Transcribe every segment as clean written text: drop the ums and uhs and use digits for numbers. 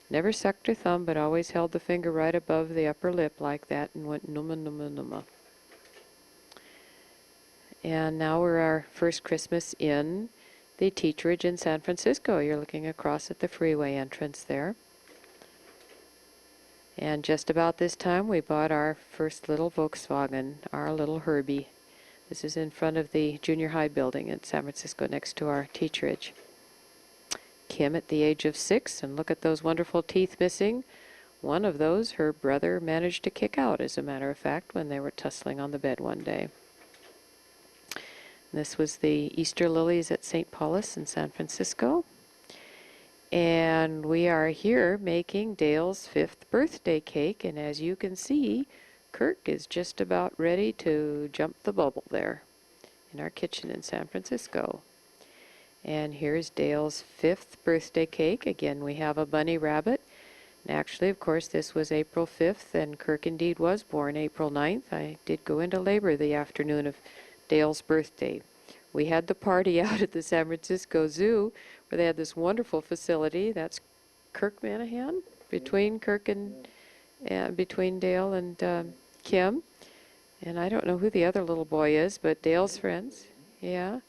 Never sucked her thumb, but always held the finger right above the upper lip like that and went numa numa numa. And now we're our first Christmas in the teacherage in San Francisco. You're looking across at the freeway entrance there. And just about this time we bought our first little Volkswagen, our little Herbie. This is in front of the junior high building in San Francisco next to our teacherage. Kim at the age of 6, and look at those wonderful teeth missing. One of those her brother managed to kick out, as a matter of fact, when they were tussling on the bed one day. This was the Easter lilies at St. Paul's in San Francisco. And we are here making Dale's 5th birthday cake, and as you can see, Kirk is just about ready to jump the bubble there in our kitchen in San Francisco. And here's Dale's 5th birthday cake. Again, we have a bunny rabbit. And actually, of course, this was April 5th, and Kirk indeed was born April 9th. I did go into labor the afternoon of Dale's birthday. We had the party out at the San Francisco Zoo, where they had this wonderful facility. That's Kirk Manahan, between Kirk and between Dale and Kim. And I don't know who the other little boy is, but Dale's friends. Yeah.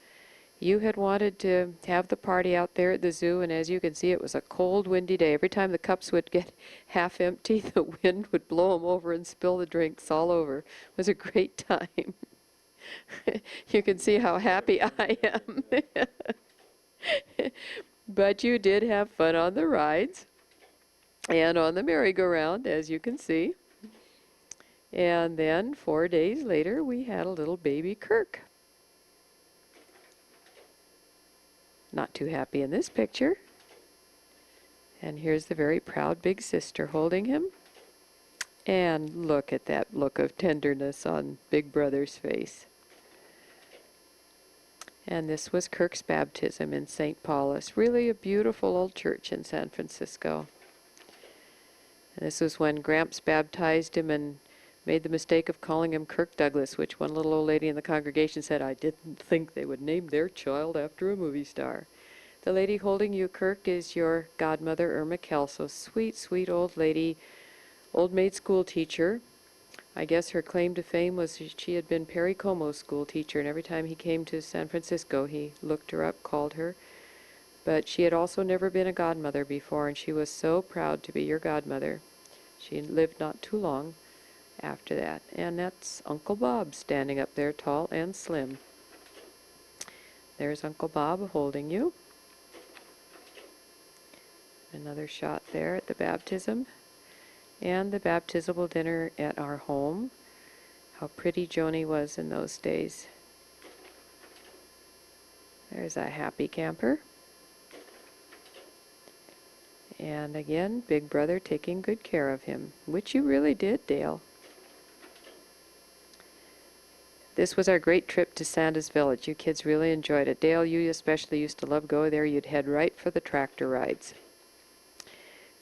You had wanted to have the party out there at the zoo, and as you can see, it was a cold, windy day. Every time the cups would get half empty, the wind would blow them over and spill the drinks all over. It was a great time. You can see how happy I am. But you did have fun on the rides and on the merry-go-round, as you can see. And then 4 days later, we had a little baby Kirk. Not too happy in this picture. And here's the very proud big sister holding him. And look at that look of tenderness on Big Brother's face. And this was Kirk's baptism in St. Paul's. Really a beautiful old church in San Francisco. And this was when Gramps baptized him and made the mistake of calling him Kirk Douglas, which one little old lady in the congregation said, "I didn't think they would name their child after a movie star." The lady holding you, Kirk, is your godmother, Irma Kelso. Sweet, sweet old lady, old maid school teacher. I guess her claim to fame was she had been Perry Como's school teacher, and every time he came to San Francisco, he looked her up, called her. But she had also never been a godmother before, and she was so proud to be your godmother. She lived not too long after that. And that's Uncle Bob standing up there, tall and slim. There's Uncle Bob holding you. Another shot there at the baptism. And the baptismal dinner at our home. How pretty Joni was in those days. There's a happy camper. And again, Big Brother taking good care of him, which you really did, Dale. This was our great trip to Santa's Village. You kids really enjoyed it. Dale, you especially used to love going there. You'd head right for the tractor rides.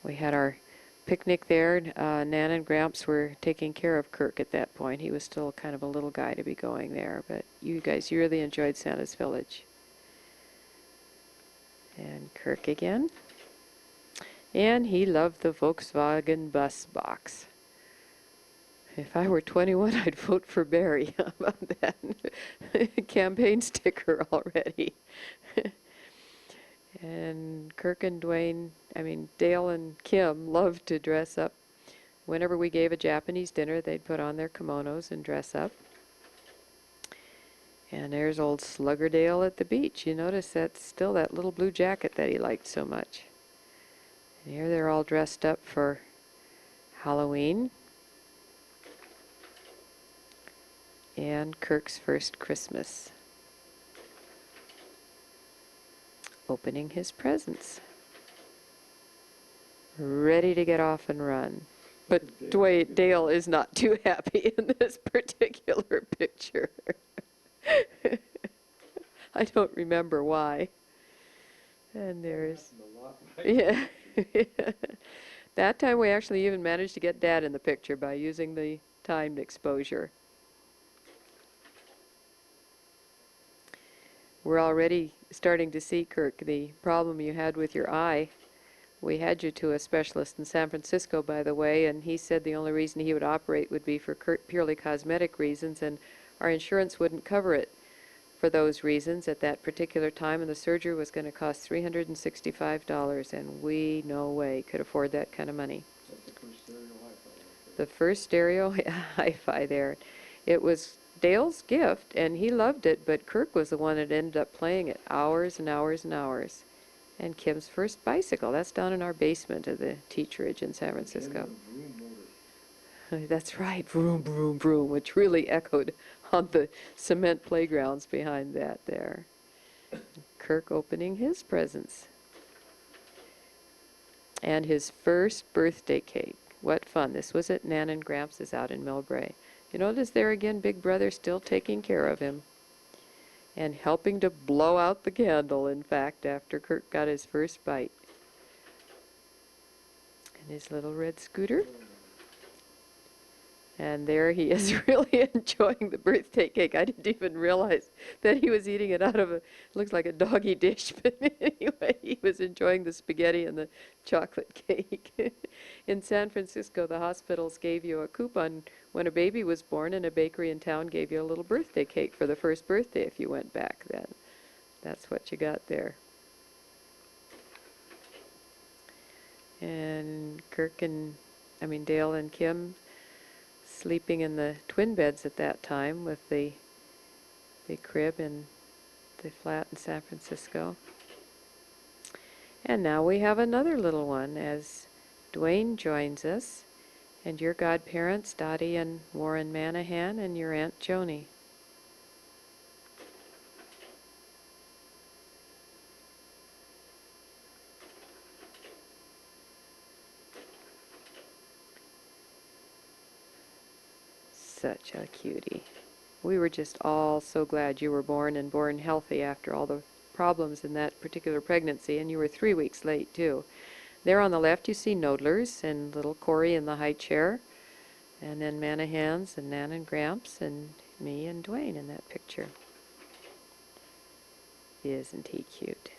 We had our picnic there. Nan and Gramps were taking care of Kirk at that point. He was still kind of a little guy to be going there, but you guys, you really enjoyed Santa's Village. And Kirk again. And he loved the Volkswagen bus box. If I were 21, I'd vote for Barry. How about that? Campaign sticker already. And Kirk and Dale and Kim loved to dress up. Whenever we gave a Japanese dinner, they'd put on their kimonos and dress up. And there's old Slugger Dale at the beach. You notice that's still that little blue jacket that he liked so much. And here they're all dressed up for Halloween. And Kirk's first Christmas. Opening his presents. Ready to get off and run. But Dale is not too happy in this particular picture. I don't remember why. And there's... Yeah. That time we actually even managed to get Dad in the picture by using the timed exposure. We're already starting to see, Kirk, the problem you had with your eye We had you to a specialist in San Francisco, by the way, and he said the only reason he would operate would be for purely cosmetic reasons, and our insurance wouldn't cover it for those reasons at that particular time, and the surgery was going to cost $365, and we no way could afford that kind of money. The first stereo hi-fi there. It was Dale's gift, and he loved it, but Kirk was the one that ended up playing it hours and hours and hours. And Kim's first bicycle, that's down in our basement of the teacherage in San Francisco. That's right, vroom, vroom, vroom, which really echoed on the cement playgrounds behind that there. Kirk opening his presents. And his first birthday cake. What fun. This was at Nan and Gramps' out in Millbrae. You notice there again, Big Brother still taking care of him. And helping to blow out the candle, in fact, after Kirk got his first bite. And his little red scooter. And there he is really enjoying the birthday cake. I didn't even realize that he was eating it out of looks like a doggy dish. But anyway, he was enjoying the spaghetti and the chocolate cake. In San Francisco, the hospitals gave you a coupon when a baby was born, and a bakery in town gave you a little birthday cake for the first birthday if you went back then. That's what you got there. And Dale and Kim sleeping in the twin beds at that time with the crib in the flat in San Francisco. And now we have another little one as Dwayne joins us, and your godparents, Dottie and Warren Manahan, and your Aunt Joni. Such a cutie. We were just all so glad you were born, and born healthy after all the problems in that particular pregnancy, and you were 3 weeks late too. There on the left you see Nodlers and little Corey in the high chair, and then Manahans and Nan and Gramps and me and Dwayne in that picture. Isn't he cute?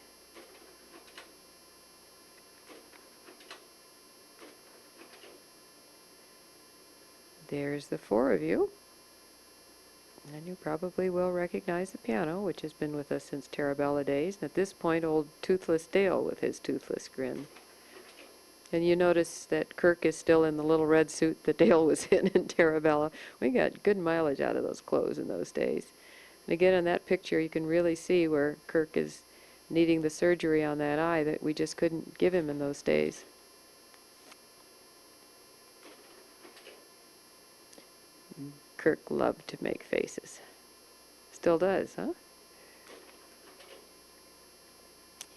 There's the four of you. And you probably will recognize the piano, which has been with us since Tarabella days. And at this point, old Toothless Dale with his toothless grin. And you notice that Kirk is still in the little red suit that Dale was in Tarabella. We got good mileage out of those clothes in those days. And again, in that picture, you can really see where Kirk is needing the surgery on that eye that we just couldn't give him in those days. Kirk loved to make faces. Still does, huh?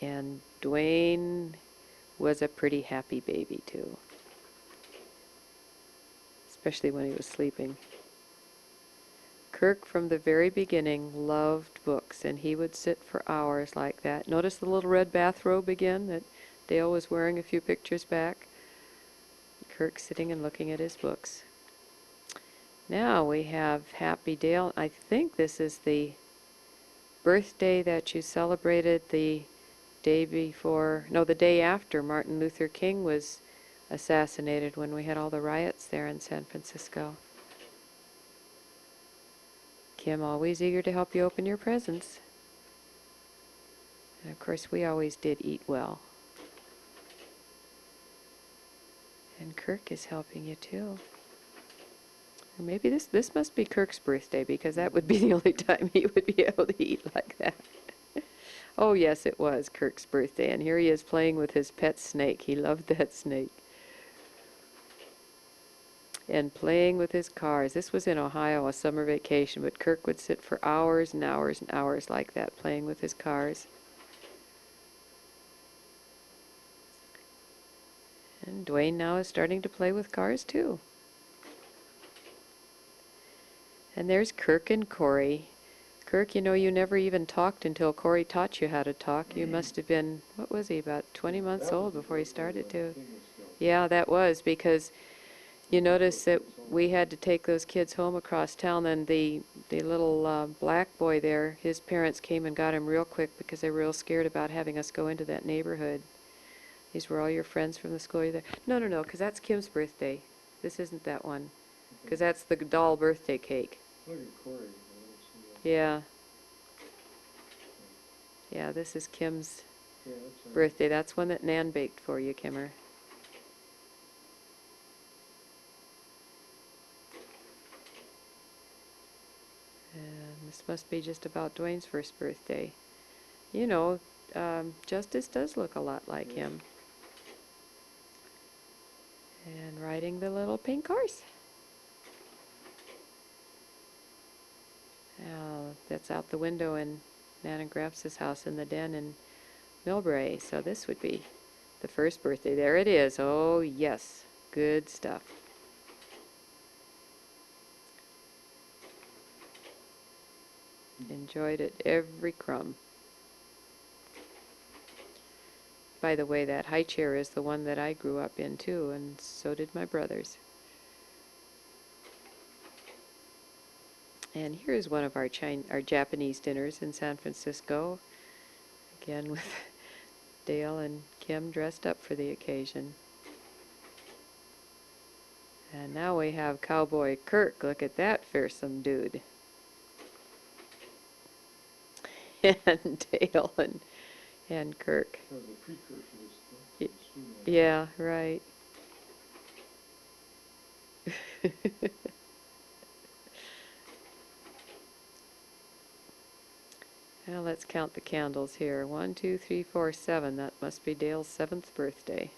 And Dwayne was a pretty happy baby, too. Especially when he was sleeping. Kirk, from the very beginning, loved books, and he would sit for hours like that. Notice the little red bathrobe again that Dale was wearing a few pictures back? Kirk sitting and looking at his books. Now we have Happy Dale. I think this is the birthday that you celebrated the day before, no, the day after Martin Luther King was assassinated, when we had all the riots there in San Francisco. Kim, always eager to help you open your presents. And of course, we always did eat well. And Kirk is helping you too. Or maybe this must be Kirk's birthday, because that would be the only time he would be able to eat like that. Oh yes, it was Kirk's birthday, and here he is playing with his pet snake. He loved that snake. And playing with his cars. This was in Ohio, a summer vacation, but Kirk would sit for hours and hours and hours like that, playing with his cars. And Dwayne now is starting to play with cars too. And there's Kirk and Corey. Kirk, you know, you never even talked until Corey taught you how to talk. You must have been, what was he, about 20 months old before he started to. Yeah, that was, because you notice that we had to take those kids home across town, and the little black boy there, his parents came and got him real quick because they were real scared about having us go into that neighborhood. These were all your friends from the school. You're there. No, no, no, because that's Kim's birthday. This isn't that one. Because that's the doll birthday cake. Look at Corey. Yeah. Yeah, this is Kim's Yeah, that's right. birthday. That's one that Nan baked for you, Kimmer. And this must be just about Dwayne's first birthday. You know, Justice does look a lot like him. And riding the little pink horse. Now, that's out the window in Nan and Gramps' house in the den in Millbrae. So this would be the first birthday. There it is. Oh, yes. Good stuff. Enjoyed it every crumb. By the way, that high chair is the one that I grew up in too, and so did my brothers. And here's one of our Japanese dinners in San Francisco. Again with Dale and Kim dressed up for the occasion. And now we have Cowboy Kirk. Look at that fearsome dude. And Dale and Kirk. That was a precursor to this school. Yeah, right. Now let's count the candles here. 1, 2, 3, 4, 7. That must be Dale's 7th birthday.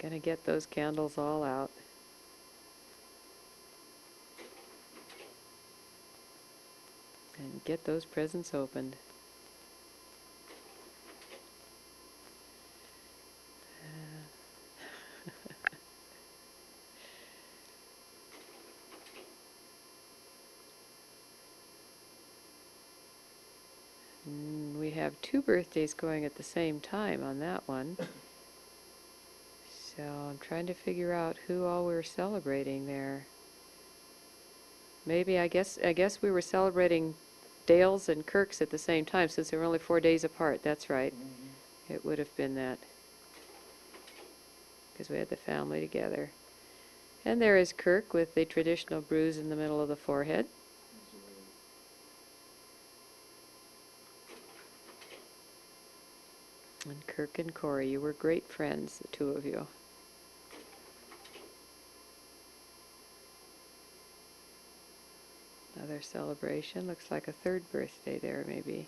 Gonna get those candles all out. And get those presents opened. We have 2 birthdays going at the same time on that one. So I'm trying to figure out who all we're celebrating there. Maybe I guess we were celebrating Dale's and Kirk's at the same time since they were only 4 days apart. That's right. Mm-hmm. It would have been that. Because we had the family together. And there is Kirk with the traditional bruise in the middle of the forehead. And Kirk and Corey, you were great friends, the two of you. Another celebration. Looks like a 3rd birthday there, maybe.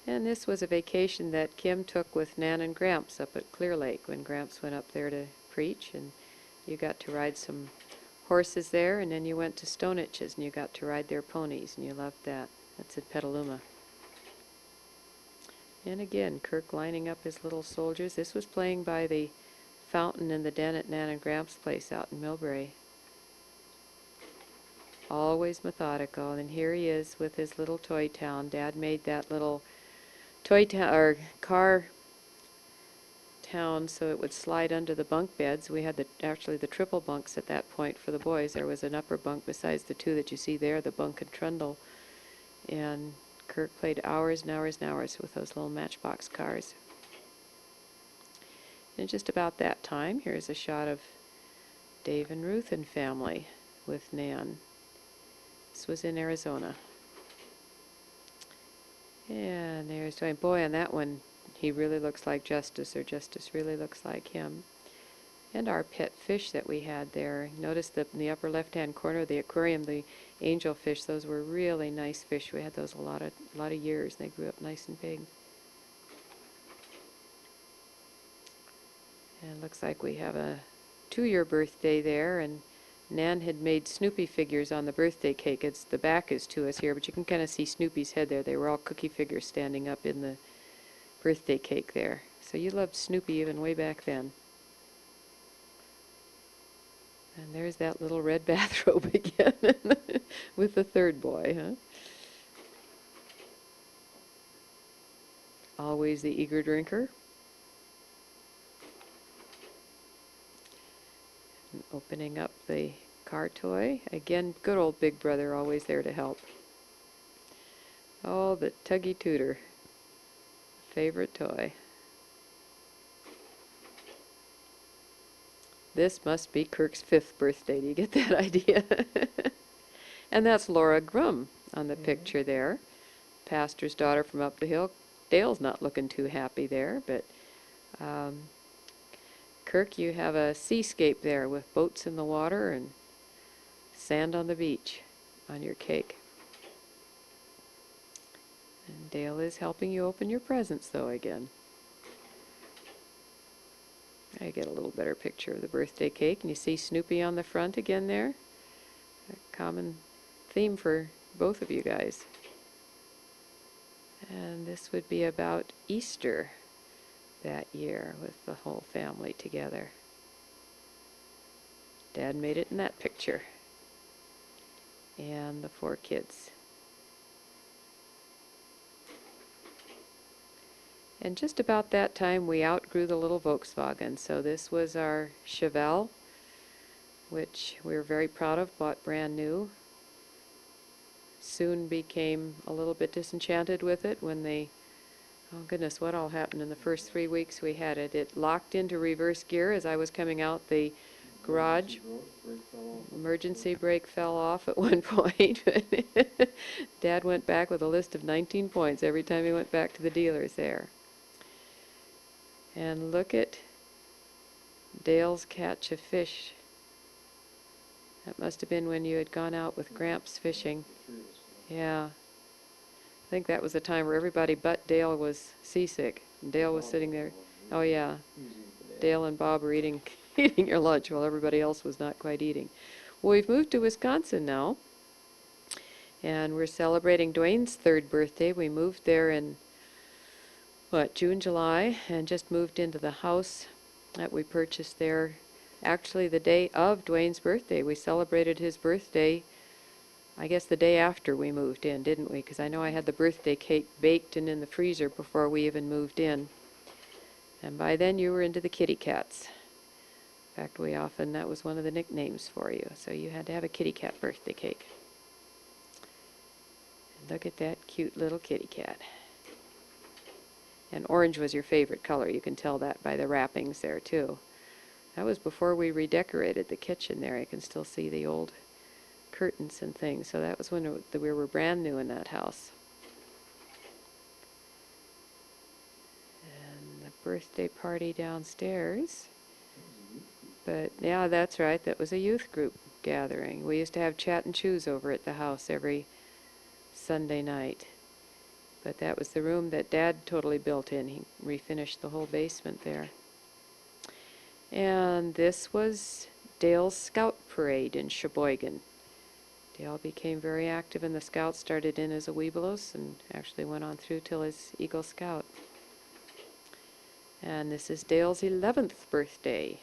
And this was a vacation that Kim took with Nan and Gramps up at Clear Lake when Gramps went up there to preach, and you got to ride some horses there, and then you went to Stonehitches and you got to ride their ponies, and you loved that. That's in Petaluma. And again, Kirk lining up his little soldiers. This was playing by the fountain in the den at Nan and Gramps' place out in Millbrae. Always methodical, and here he is with his little toy town. Dad made that little toy town or car town so it would slide under the bunk beds. We had actually the triple bunks at that point for the boys. There was an upper bunk besides the 2 that you see there, the bunk and trundle. And Kirk played hours and hours and hours with those little Matchbox cars. And just about that time, here's a shot of Dave and Ruth and family with Nan. This was in Arizona. And there's Dwayne. Boy, on that one, he really looks like Justice, or Justice really looks like him. And our pet fish that we had there. Notice that in the upper left-hand corner of the aquarium, the angelfish, those were really nice fish. We had those a lot of years, and they grew up nice and big. And it looks like we have a 2-year birthday there, and Nan had made Snoopy figures on the birthday cake. The back is to us here, but you can kind of see Snoopy's head there. They were all cookie figures standing up in the birthday cake there. So you loved Snoopy even way back then. And there's that little red bathrobe again with the 3rd boy, huh? Always the eager drinker. And opening up the car toy. Again, good old Big Brother, always there to help. Oh, the Tuggy Tooter. Favorite toy. This must be Kirk's 5th birthday. Do you get that idea? And that's Laura Grum on the picture there. Pastor's daughter from up the hill. Dale's not looking too happy there, but Kirk, you have a seascape there with boats in the water and sand on the beach on your cake. And Dale is helping you open your presents, though, again. I get a little better picture of the birthday cake, and you see Snoopy on the front again there. A common theme for both of you guys. And this would be about Easter that year with the whole family together. Dad made it in that picture. And the 4 kids. And just about that time we outgrew the little Volkswagen, so this was our Chevelle, which we were very proud of, bought brand new. Soon became a little bit disenchanted with it when they, oh goodness, what all happened in the first 3 weeks we had it. It locked into reverse gear as I was coming out the garage. Emergency brake fell off at one point. Dad went back with a list of 19 points every time he went back to the dealers there. And look at Dale's catch of fish. That must have been when you had gone out with Gramps fishing. Yeah. I think that was the time where everybody but Dale was seasick. And Dale was sitting there. Oh yeah. Dale and Bob were eating your lunch while everybody else was not quite eating. Well, we've moved to Wisconsin now. And we're celebrating Dwayne's 3rd birthday. We moved there in June, July, and just moved into the house that we purchased there. Actually, the day of Dwayne's birthday. We celebrated his birthday, I guess the day after we moved in, didn't we? Because I know I had the birthday cake baked and in the freezer before we even moved in. And by then you were into the kitty cats. In fact, that was one of the nicknames for you. So you had to have a kitty cat birthday cake. And look at that cute little kitty cat. And orange was your favorite color. You can tell that by the wrappings there, too. That was before we redecorated the kitchen there. I can still see the old curtains and things. So that was when we were brand new in that house. And the birthday party downstairs. But, yeah, that's right. That was a youth group gathering. We used to have chat and choose over at the house every Sunday night. But that was the room that Dad totally built in. He refinished the whole basement there. And this was Dale's Scout Parade in Sheboygan. Dale became very active in the Scouts, started in as a Webelos, and actually went on through till his Eagle Scout. And this is Dale's 11th birthday.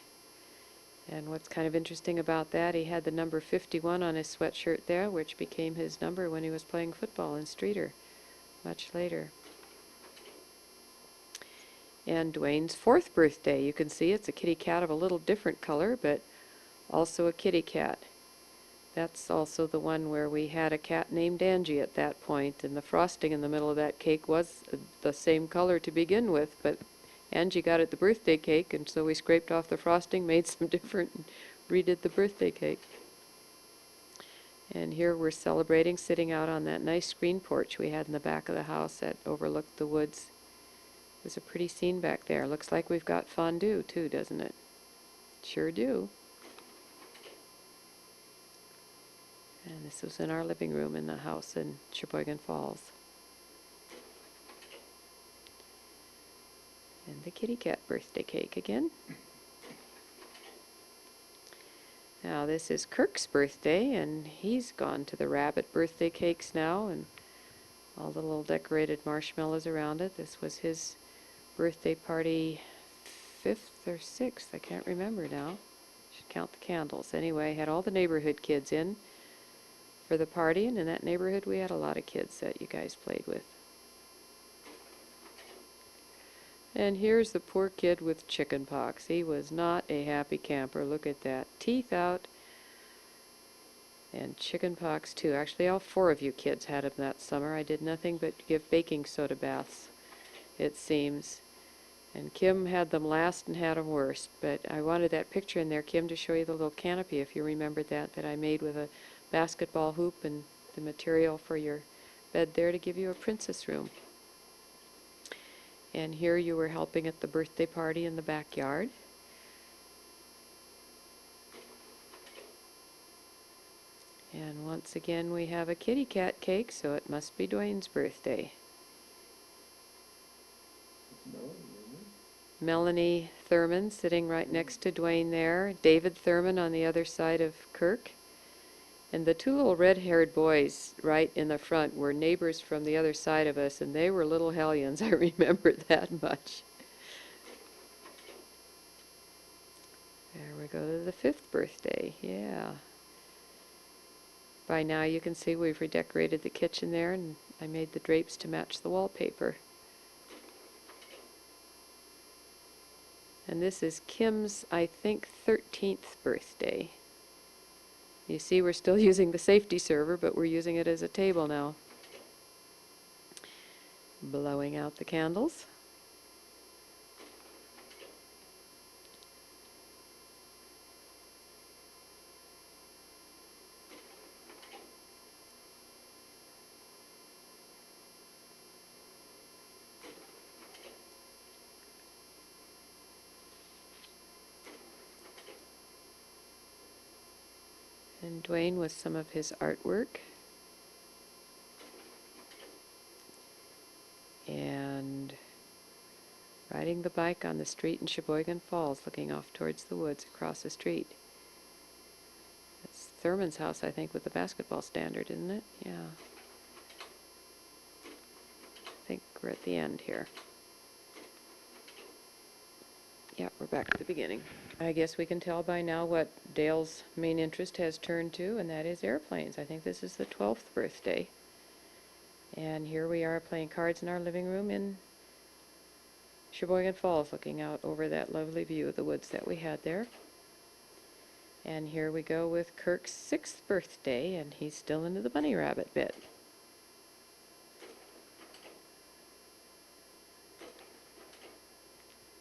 And what's kind of interesting about that, he had the number 51 on his sweatshirt there, which became his number when he was playing football in Streeter much later. And Dwayne's 4th birthday. You can see it's a kitty cat of a little different color, but also a kitty cat. That's also the one where we had a cat named Angie at that point, and the frosting in the middle of that cake was the same color to begin with, but Angie got it the birthday cake, and so we scraped off the frosting, made some different, and redid the birthday cake. And here we're celebrating, sitting out on that nice screen porch we had in the back of the house that overlooked the woods. There's a pretty scene back there. Looks like we've got fondue, too, doesn't it? Sure do. And this was in our living room in the house in Sheboygan Falls. And the kitty cat birthday cake again. Now this is Kirk's birthday, and he's gone to the rabbit birthday cakes now, and all the little decorated marshmallows around it. This was his birthday party 5th or 6th, I can't remember now. Should count the candles. Anyway, had all the neighborhood kids in for the party, and in that neighborhood we had a lot of kids that you guys played with. And here's the poor kid with chicken pox. He was not a happy camper. Look at that. Teeth out. And chicken pox too. Actually, all 4 of you kids had them that summer. I did nothing but give baking soda baths, it seems. And Kim had them last and had them worst. But I wanted that picture in there, Kim, to show you the little canopy, if you remembered that I made with a basketball hoop and the material for your bed there to give you a princess room. And here you were helping at the birthday party in the backyard. And once again we have a kitty cat cake, so it must be Dwayne's birthday. It's Melanie, isn't it? Melanie Thurman sitting right next to Dwayne there. David Thurman on the other side of Kirk. And the 2 little red-haired boys right in the front were neighbors from the other side of us, and they were little hellions. I remember that much. There we go to the 5th birthday. Yeah. By now you can see we've redecorated the kitchen there, and I made the drapes to match the wallpaper. And this is Kim's, I think, 13th birthday. You see, we're still using the safety server, but we're using it as a table now. Blowing out the candles. And Dwayne with some of his artwork. And riding the bike on the street in Sheboygan Falls, looking off towards the woods across the street. That's Thurman's house, I think, with the basketball standard, isn't it? Yeah. I think we're at the end here. Yeah, we're back to the beginning. I guess we can tell by now what Dale's main interest has turned to, and that is airplanes. I think this is the 12th birthday. And here we are playing cards in our living room in Sheboygan Falls, looking out over that lovely view of the woods that we had there. And here we go with Kirk's 6th birthday, and he's still into the bunny rabbit bit.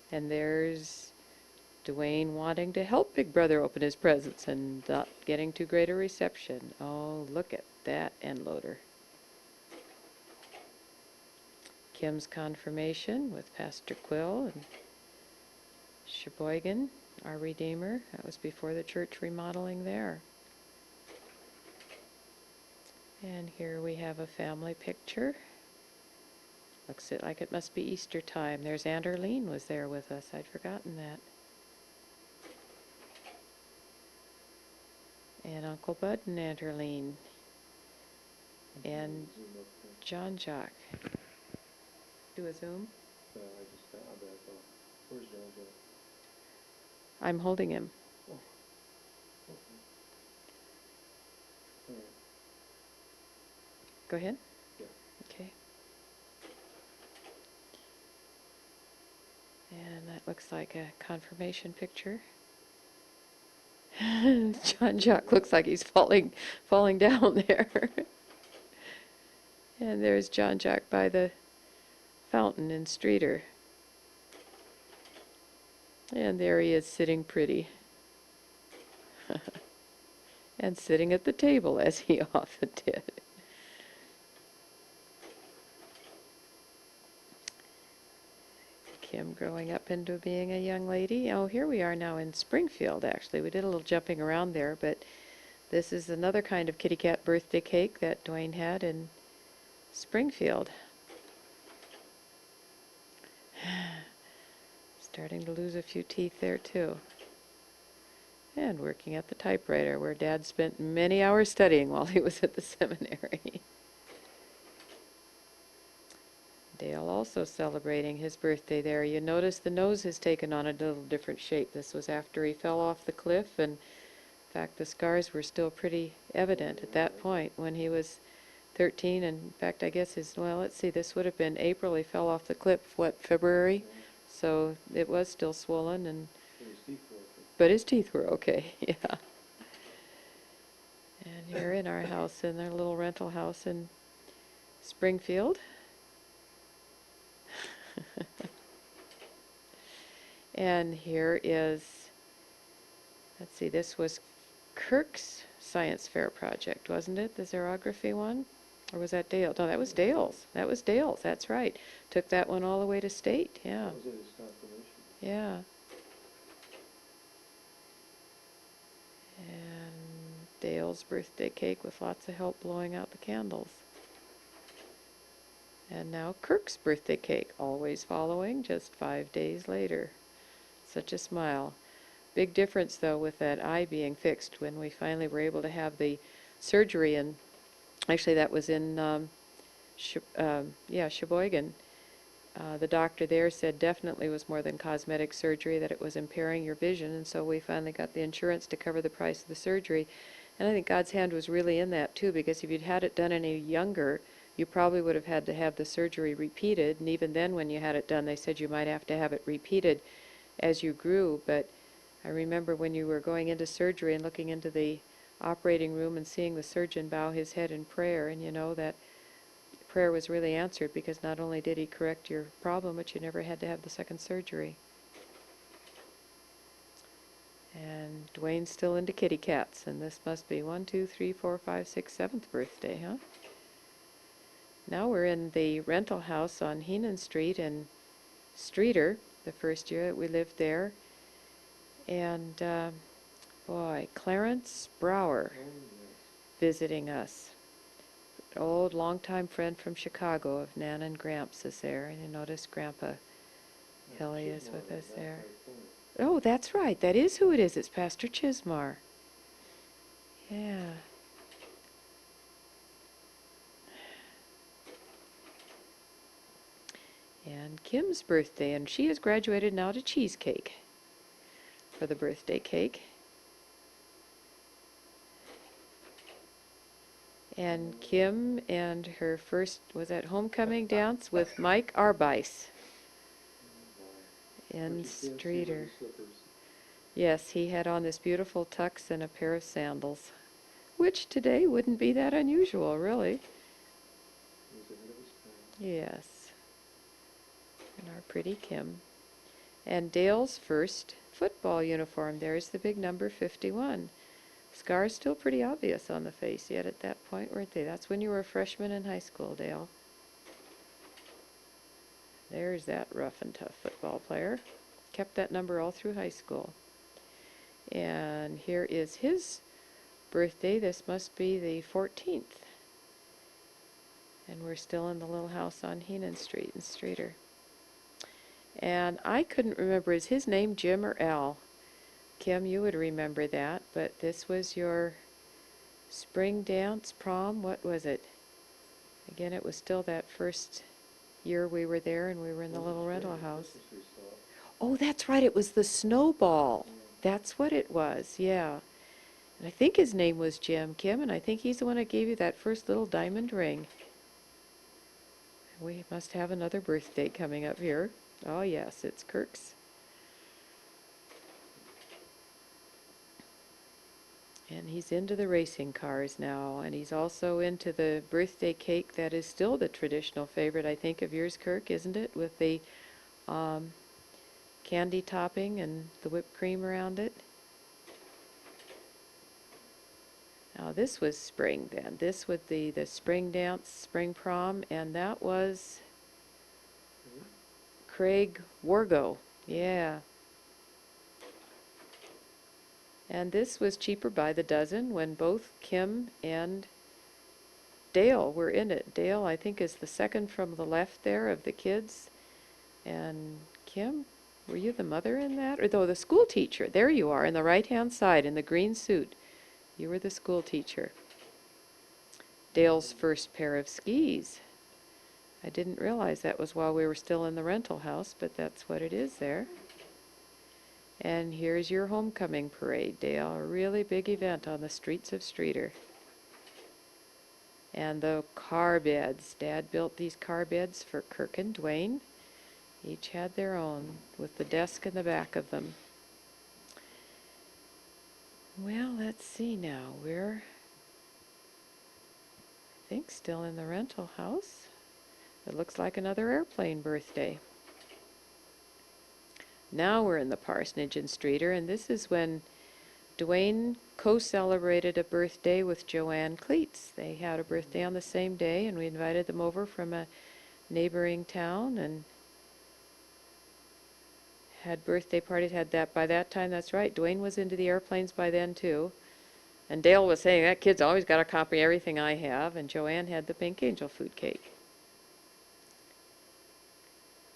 And there's Dwayne wanting to help Big Brother open his presents and not getting too great a reception. Oh, look at that end loader. Kim's confirmation with Pastor Quill and Sheboygan, our Redeemer. That was before the church remodeling there. And here we have a family picture. Looks like it must be Easter time. There's Aunt Erlene was there with us. I'd forgotten that. And Uncle Bud and Aunt Erlene. And Zoom up there. John Jock. Do a zoom. I just found that. Where's John Jack? I'm holding him. Oh. Okay. All right. Go ahead. Yeah. Okay. And that looks like a confirmation picture. John Jock looks like he's falling down there. And there's John Jock by the fountain in Streeter. And there he is sitting pretty. And sitting at the table as he often did. Kim growing up into being a young lady. Oh, here we are now in Springfield, actually. We did a little jumping around there, but this is another kind of kitty cat birthday cake that Dwayne had in Springfield. Starting to lose a few teeth there, too. And working at the typewriter, where Dad spent many hours studying while he was at the seminary. Dale also celebrating his birthday there. You notice the nose has taken on a little different shape. This was after he fell off the cliff, and in fact the scars were still pretty evident at that point when he was 13. And in fact, I guess well, let's see, this would have been April. He fell off the cliff, what, February? So it was still swollen, and His teeth were okay. but his teeth were okay. Yeah. And Here in our house, in their little rental house in Springfield. And here is, let's see, this was Kirk's science fair project, wasn't it? The xerography one? Or was that Dale? No, that was Dale's. That was Dale's, that's right. Took that one all the way to state, yeah. That was in his confirmation. Yeah. And Dale's birthday cake with lots of help blowing out the candles. And now Kirk's birthday cake, always following, just 5 days later. Such a smile. Big difference, though, with that eye being fixed when we finally were able to have the surgery. And actually, that was in Sheboygan. The doctor there said definitely was more than cosmetic surgery, that it was impairing your vision, and so we finally got the insurance to cover the price of the surgery. And I think God's hand was really in that, too, because if you'd had it done any younger, you probably would have had to have the surgery repeated, and even then when you had it done, they said you might have to have it repeated as you grew. But I remember when you were going into surgery and looking into the operating room and seeing the surgeon bow his head in prayer, and you know that prayer was really answered, because not only did he correct your problem, but you never had to have the second surgery. And Dwayne's still into kitty cats, and this must be 1, 2, 3, 4, 5, 6, 7th birthday, huh? Now we're in the rental house on Heenan Street in Streeter, the first year that we lived there. And boy, Clarence Brower Oh, yes. visiting us. Old longtime friend from Chicago of Nan and Gramps is there, and you notice Grandpa That's Hille is Chismar with in us that there. right corner. Oh, that's right. That is who it is. It's Pastor Chismar. Yeah. And Kim's birthday, and she has graduated now to cheesecake for the birthday cake. And Kim and her first, was that homecoming dance with Mike Arbeis Oh, boy. in But you can't see with Streeter. the slippers. Yes, he had on this beautiful tux and a pair of sandals, which today wouldn't be that unusual, really. He was ahead of his time. Yes. And our pretty Kim. And Dale's first football uniform. There's the big number 51. Scars still pretty obvious on the face yet at that point, weren't they? That's when you were a freshman in high school, Dale. There's that rough and tough football player. Kept that number all through high school. And here is his birthday. This must be the 14th. And we're still in the little house on Heenan Street in Streeter. And I couldn't remember, is his name Jim or Al? Kim, you would remember that, but this was your spring dance, prom, what was it? Again, it was still that first year we were there, and we were in the little rental house. Oh, that's right, it was the snowball. Yeah. That's what it was, yeah. And I think his name was Jim, Kim, and I think he's the one that gave you that first little diamond ring. We must have another birthday coming up here. Oh, yes, it's Kirk's. And he's into the racing cars now, and he's also into the birthday cake that is still the traditional favorite, I think, of yours, Kirk, isn't it? With the candy topping and the whipped cream around it. Now this was spring then. This would be the spring dance, spring prom, and that was Craig Wargo. Yeah. And this was cheaper by the dozen when both Kim and Dale were in it. Dale, I think, is the second from the left there of the kids. And Kim, were you the mother in that? Or though the school teacher? There you are, in the right-hand side, in the green suit. You were the school teacher. Dale's first pair of skis. I didn't realize that was while we were still in the rental house, but that's what it is there. And here's your homecoming parade, Dale. A really big event on the streets of Streeter. And the car beds. Dad built these car beds for Kirk and Dwayne. Each had their own, with the desk in the back of them. Well, let's see now. We're think still in the rental house. It looks like another airplane birthday. Now we're in the parsonage in Streeter, and this is when Dwayne co-celebrated a birthday with Joanne Cleats. They had a birthday on the same day, and we invited them over from a neighboring town and had birthday parties. Had that by that time. That's right. Dwayne was into the airplanes by then too. And Dale was saying, that kid's always got a copy of everything I have. And Joanne had the pink angel food cake.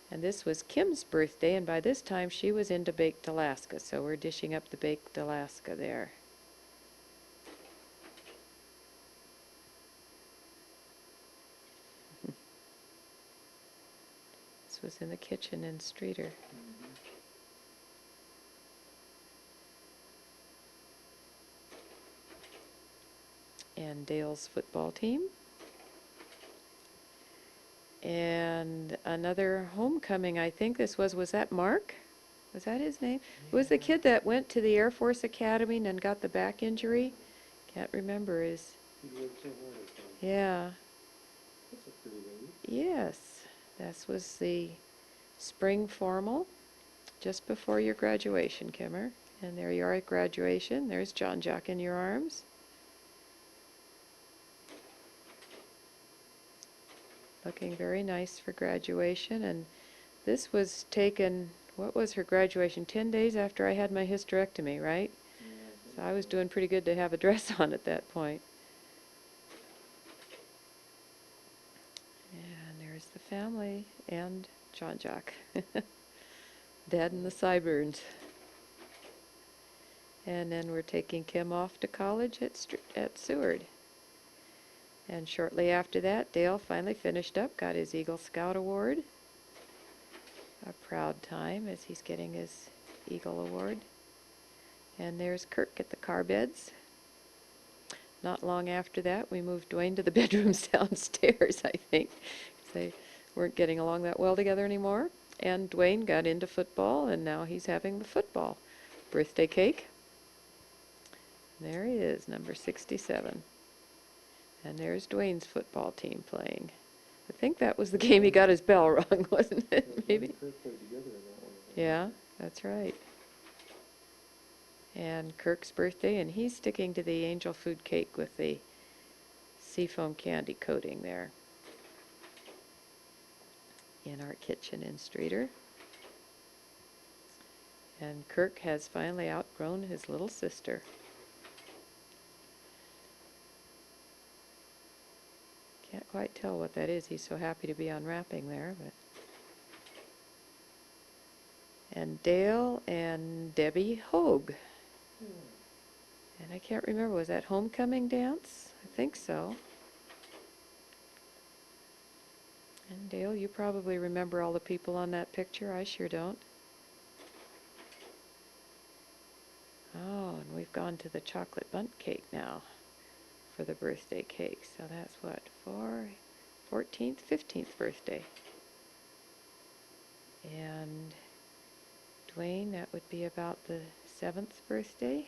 And this was Kim's birthday, and by this time she was into baked Alaska, so we're dishing up the baked Alaska there. This was in the kitchen in Streeter. And Dale's football team. And another homecoming, I think this was that Mark? Was that his name? It was the kid that went to the Air Force Academy and got the back injury. Can't remember his. He worked so hard at that. Yeah. That's a pretty lady. Yes. This was the spring formal, just before your graduation, Kimmer. And there you are at graduation. There's John Jock in your arms. Looking very nice for graduation. And this was taken, what was her graduation? 10 days after I had my hysterectomy, right? Yeah, I So think I was so. doing pretty good to have a dress on at that point. And there's the family and John Jock. Dad and the sideburns. And then we're taking Kim off to college at Seward. And shortly after that, Dale finally finished up, got his Eagle Scout Award. A proud time as he's getting his Eagle Award. And there's Kirk at the car beds. Not long after that, we moved Dwayne to the bedrooms downstairs, I think, 'cause they weren't getting along that well together anymore. And Dwayne got into football, and now he's having the football birthday cake. There he is, number 67. And there's Dwayne's football team playing. I think that was the game he got his bell rung, wasn't Yeah, it? Maybe? Kirk played together in that one. Yeah, that's right. And Kirk's birthday, and he's sticking to the angel food cake with the seafoam candy coating there in our kitchen in Streeter. And Kirk has finally outgrown his little sister. Can't quite tell what that is. He's so happy to be unwrapping there, but. And Dale and Debbie Hogue. And I can't remember, was that homecoming dance? I think so. And Dale, you probably remember all the people on that picture. I sure don't. Oh, and we've gone to the chocolate bundt cake now for the birthday cake. So that's what, 14th, 15th birthday. And Dwayne, that would be about the 7th birthday.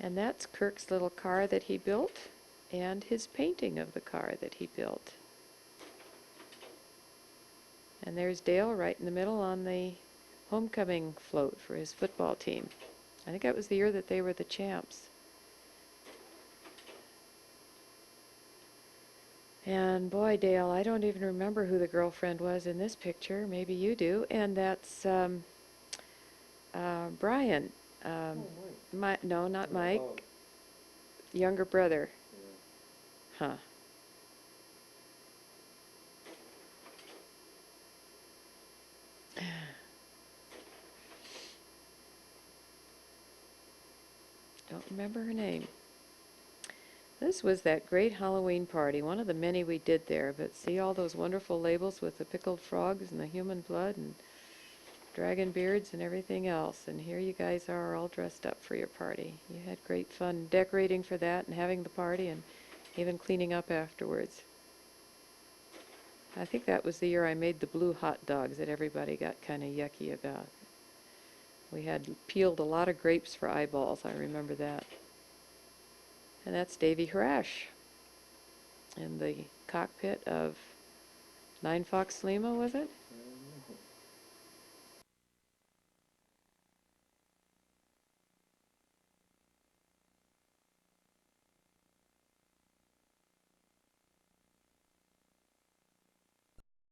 And that's Kirk's little car that he built and his painting of the car that he built. And there's Dale right in the middle on the homecoming float for his football team. I think that was the year that they were the champs. And boy, Dale, I don't even remember who the girlfriend was in this picture. Maybe you do. And that's Brian. Oh, Mike. No, not Oh, Mike. oh, Younger brother. yeah. Huh. Don't remember her name. This was that great Halloween party, one of the many we did there, but see all those wonderful labels with the pickled frogs and the human blood and dragon beards and everything else. And here you guys are all dressed up for your party. You had great fun decorating for that and having the party and even cleaning up afterwards. I think that was the year I made the blue hot dogs that everybody got kind of yucky about. We had peeled a lot of grapes for eyeballs, I remember that. And that's Davy Harash in the cockpit of 9 Fox Lima, was it?